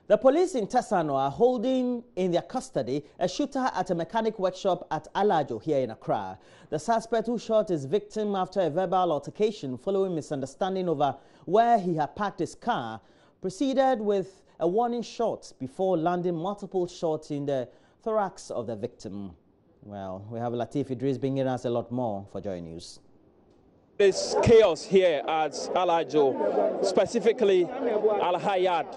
The police in Tesano are holding in their custody a shooter at a mechanic workshop at Alajo here in Accra. The suspect who shot his victim after a verbal altercation following misunderstanding over where he had parked his car proceeded with a warning shot before landing multiple shots in the thorax of the victim. Well, we have Latif Idris bringing us a lot more for Joy News. There's chaos here at Alajo, specifically Al-Hayat.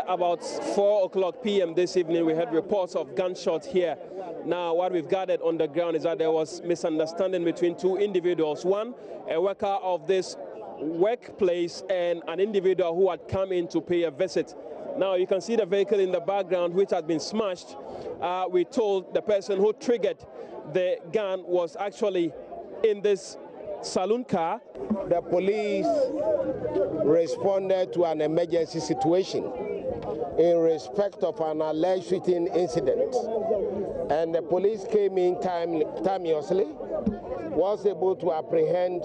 About 4 o'clock p.m. this evening, we had reports of gunshots here. Now, what we've gathered on the ground is that there was misunderstanding between two individuals. One, a worker of this workplace, and an individual who had come in to pay a visit. Now, you can see the vehicle in the background, which has been smashed. We told the person who triggered the gun was actually in this saloon car. The police responded to an emergency situation in respect of an alleged shooting incident, and the police came in timeously, was able to apprehend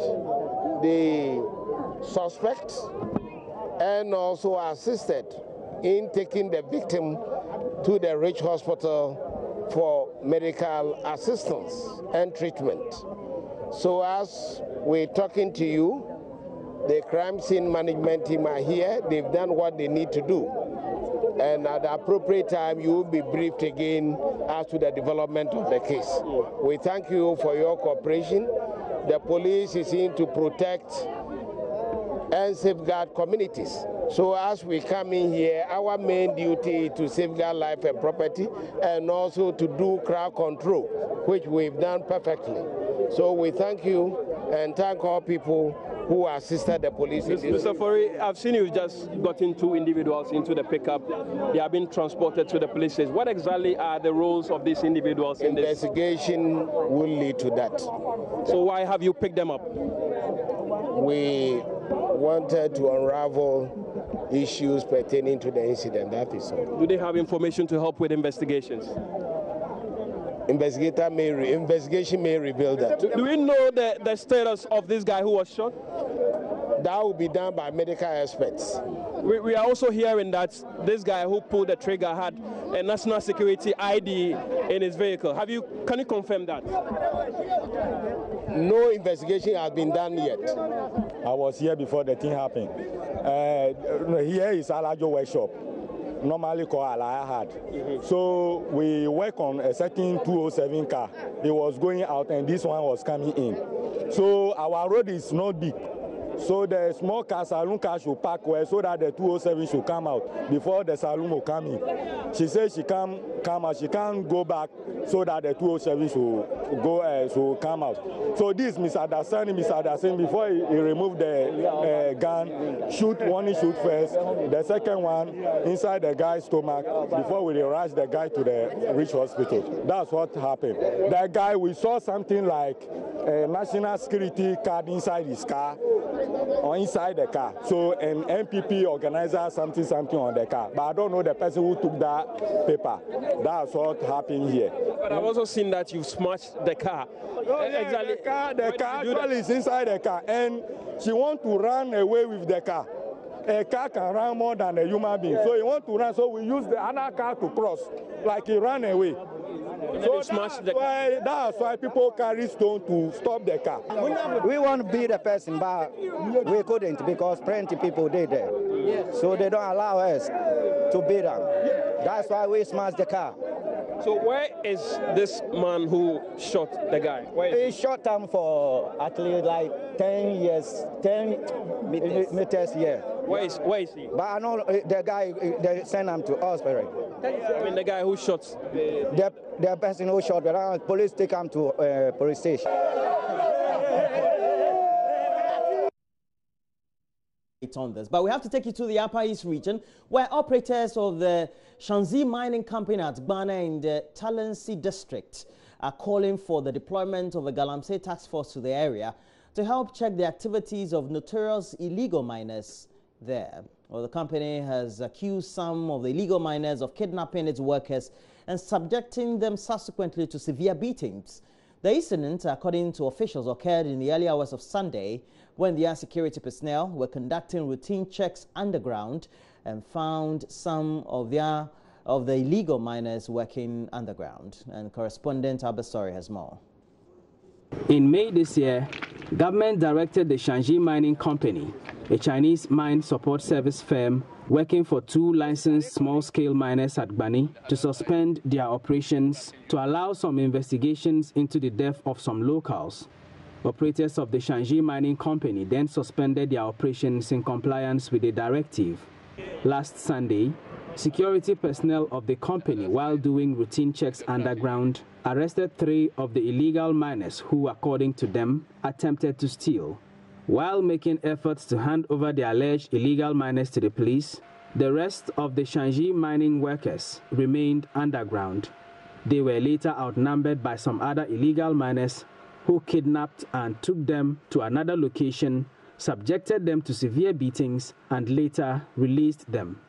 the suspect and also assisted in taking the victim to the Rich Hospital for medical assistance and treatment. So as we're talking to you, the crime scene management team are here. They've done what they need to do. And at the appropriate time, you will be briefed again as to the development of the case. We thank you for your cooperation. The police is in to protect and safeguard communities. So as we come in here, our main duty is to safeguard life and property and also to do crowd control, which we've done perfectly. So we thank you and thank all people who assisted the police in this. Mr. Fori, I've seen you've just gotten two individuals into the pickup. They have been transported to the police station. What exactly are the roles of these individuals in this? Investigation will lead to that. So why have you picked them up? We wanted to unravel issues pertaining to the incident, that is all. Do they have information to help with investigations? Investigation may reveal that. Do we know the status of this guy who was shot? That will be done by medical experts. We are also hearing that this guy who pulled the trigger had a national security ID in his vehicle. Can you confirm that? No investigation has been done yet. I was here before the thing happened. Here is Alajo workshop, normally called Alajo. So we work on a certain 207 car. It was going out and this one was coming in. So our road is not big. So the small car, saloon car should park well so that the 207 should come out before the saloon will come in. She said she can't come out, she can't go back so that the 207 should come out. So this misunderstanding before he removed the gun, warning shoot first, the second one inside the guy's stomach before we rush the guy to the Rich Hospital. That's what happened. That guy, we saw something like a national security card inside his car or inside the car. So an MPP organizer something on the car. But I don't know the person who took that paper. That's what happened here. But I've also seen that you've smashed the car. Oh, yeah, exactly. The car actually is inside the car, and she wants to run away with the car. A car can run more than a human being. So he wants to run, so we use the other car to cross, like he ran away. So that's why people carry stone to stop the car. We want to beat the person, but we couldn't because plenty people did there. So they don't allow us to beat them. That's why we smashed the car. So where is this man who shot the guy? He shot him for at least like 10 meters here. Where is he? But I know the guy, they sent him to hospital. I mean the guy who shot? The person who shot, but police take him to police station. On this, but we have to take you to the Upper East region, where operators of the Shanzi mining company at Ghana in the Galamsey district are calling for the deployment of a galamsey task force to the area to help check the activities of notorious illegal miners there. Well, the company has accused some of the illegal miners of kidnapping its workers and subjecting them subsequently to severe beatings. The incident, according to officials, occurred in the early hours of Sunday when the security personnel were conducting routine checks underground and found some of the illegal miners working underground. And correspondent Albert Sorry has more. In May this year, government directed the Shanxi Mining Company, a Chinese mine support service firm working for 2 licensed small-scale miners at Gbani, to suspend their operations to allow some investigations into the death of some locals. Operators of the Shanxi Mining Company then suspended their operations in compliance with the directive. Last Sunday, security personnel of the company, while doing routine checks underground, arrested 3 of the illegal miners who, according to them, attempted to steal. While making efforts to hand over the alleged illegal miners to the police, the rest of the Shanxi mining workers remained underground. They were later outnumbered by some other illegal miners who kidnapped and took them to another location, subjected them to severe beatings, and later released them.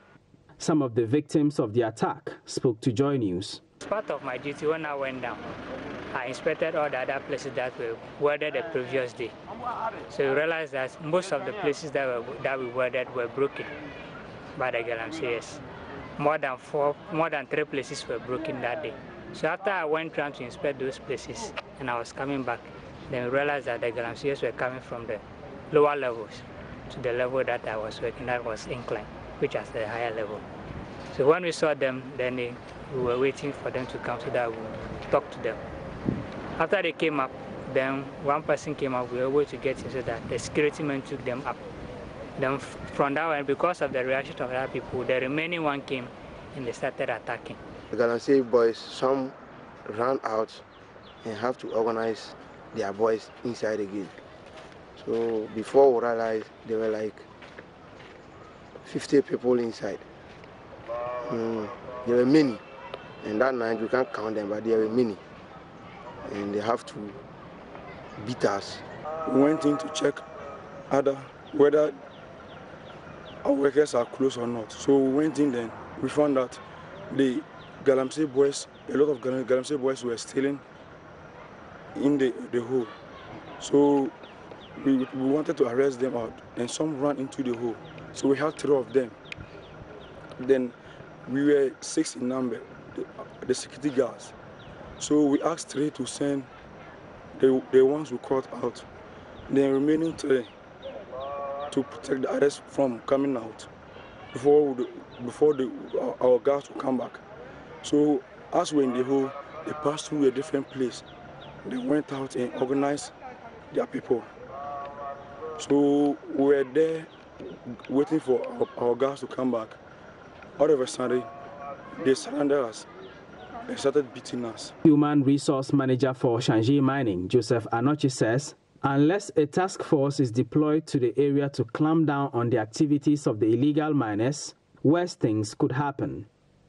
Some of the victims of the attack spoke to Joy News. As part of my duty, when I went down, I inspected all the other places that were welded the previous day. So we realized that most of the places that we welded were broken by the galamseyers. More than 3 places were broken that day. So after I went around to inspect those places and I was coming back, then we realized that the galamseyers were coming from the lower levels to the level that I was working, that was inclined, which was the higher level. So when we saw them, then we were waiting for them to come so that we would talk to them. After they came up, then one person came up, we were able to get in so that the security men took them up. Then from that one, because of the reaction of other people, the remaining one came and they started attacking. The galamsey boys, some ran out and have to organize their boys inside again. So before we realized, there were like 50 people inside. There were many, and that night we can't count them, but there were many, and they have to beat us. We went in to check whether our workers are close or not. So we went in then, we found that the galamsey boys, a lot of galamsey boys were stealing in the hole. So we wanted to arrest them out, and some ran into the hole. So we had 3 of them. Then we were 6 in number, the security guards. So we asked 3 to send the ones who caught out, then remaining 3 to protect the others from coming out before our guards will come back. So as we're in the hole, they passed through a different place. They went out and organized their people. So we were there waiting for our guards to come back. All of a sudden, they surrounded us and started beating us. Human Resource Manager for Shanxi Mining, Joseph Anochi, says unless a task force is deployed to the area to clamp down on the activities of the illegal miners, worse things could happen.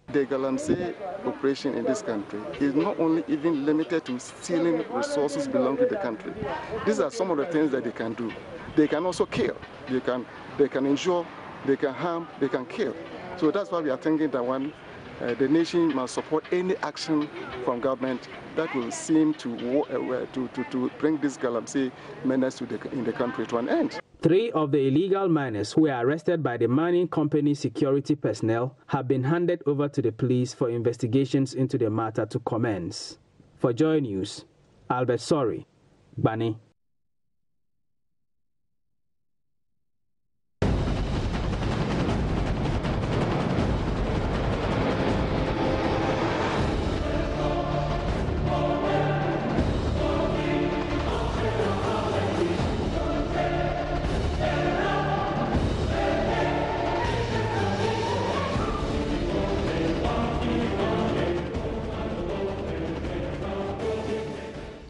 The galamsey operation in this country is not only even limited to stealing resources belonging to the country. These are some of the things that they can do. They can also kill. They can injure, they can harm, they can kill. So that's why we are thinking that the nation must support any action from government that will seem to bring this galamsey menace in the country to an end. 3 of the illegal miners who were arrested by the mining company security personnel have been handed over to the police for investigations into the matter to commence. For Joy News, Albert Sorry, Gbani.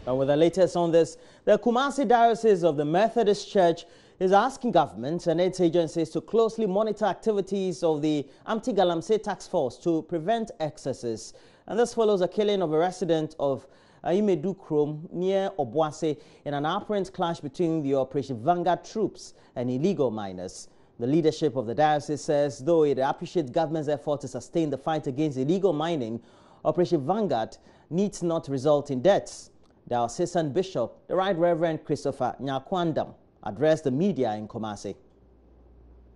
And with the latest on this, the Kumasi Diocese of the Methodist Church is asking government and its agencies to closely monitor activities of the anti-galamsey task force to prevent excesses. And this follows a killing of a resident of Imedu Krom near Obuase in an apparent clash between the Operation Vanguard troops and illegal miners. The leadership of the diocese says, though it appreciates government's effort to sustain the fight against illegal mining, Operation Vanguard needs not result in deaths. The Diocesan Bishop, the Right Reverend Christopher Nyakwandam, addressed the media in Kumasi.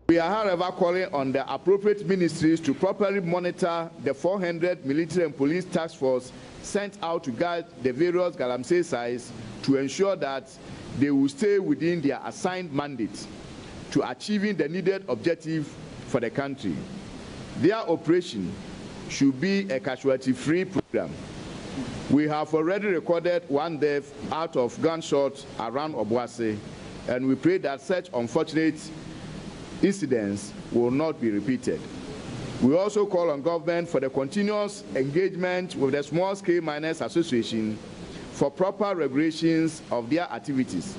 We are, however, calling on the appropriate ministries to properly monitor the 400 military and police task force sent out to guard the various galamsey sites to ensure that they will stay within their assigned mandate to achieving the needed objective for the country. Their operation should be a casualty-free program. We have already recorded one death out of gunshots around Obuasi, and we pray that such unfortunate incidents will not be repeated. We also call on government for the continuous engagement with the Small-Scale Miners Association for proper regulations of their activities.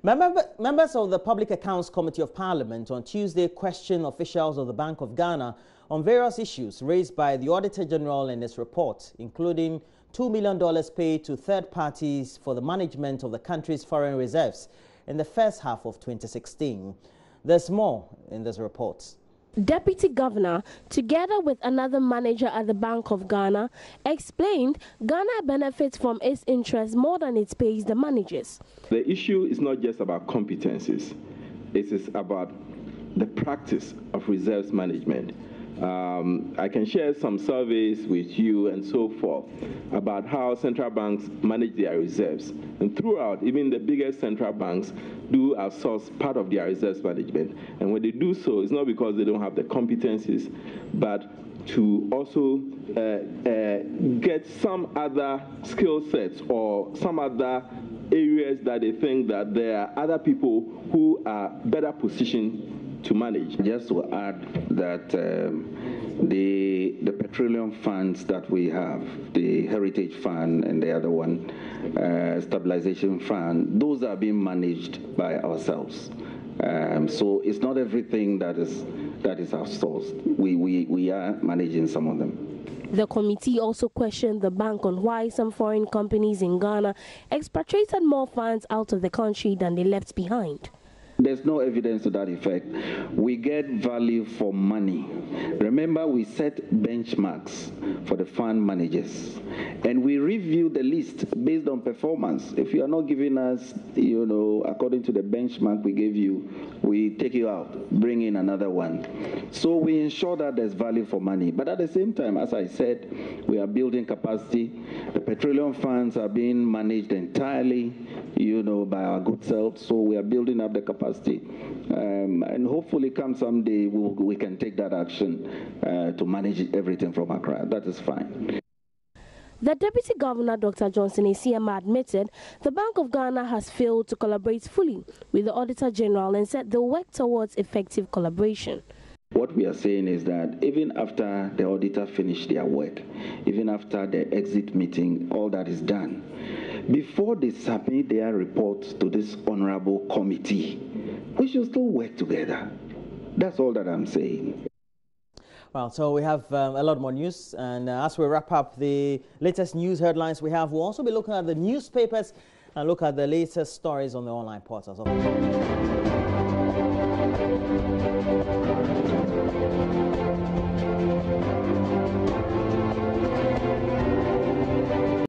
Members of the Public Accounts Committee of Parliament on Tuesday questioned officials of the Bank of Ghana on various issues raised by the Auditor General in his report, including $2 million paid to third parties for the management of the country's foreign reserves in the first half of 2016. There's more in this report. Deputy Governor, together with another manager at the Bank of Ghana, explained Ghana benefits from its interest more than it pays the managers. The issue is not just about competencies. It is about the practice of reserves management. I can share some surveys with you and so forth about how central banks manage their reserves. And throughout, even the biggest central banks do outsource part of their reserves management. And when they do so, it's not because they don't have the competencies, but to also get some other skill sets or some other areas that they think that there are other people who are better positioned to manage. Just to add that the petroleum funds that we have, the Heritage Fund and the other one, Stabilization Fund, those are being managed by ourselves. So it's not everything that is outsourced. We are managing some of them. The committee also questioned the bank on why some foreign companies in Ghana expatriated more funds out of the country than they left behind. There's no evidence to that effect. We get value for money. Remember, we set benchmarks for the fund managers, and we review the list based on performance. If you are not giving us, according to the benchmark we gave you, we take you out, bring in another one. So we ensure that there's value for money. But at the same time, as I said, we are building capacity. The petroleum funds are being managed entirely, by our good selves. So we are building up the capacity. And hopefully come someday we can take that action to manage everything from Accra. That is fine. The Deputy Governor, Dr. Johnson Esiama, admitted the Bank of Ghana has failed to collaborate fully with the Auditor General and said they'll work towards effective collaboration. What we are saying is that even after the auditor finished their work, even after the exit meeting, all that is done, before they submit their reports to this honorable committee, we should still work together. That's all that I'm saying. Well, so we have a lot more news, and as we wrap up the latest news headlines we have, we'll also be looking at the newspapers and look at the latest stories on the online portals.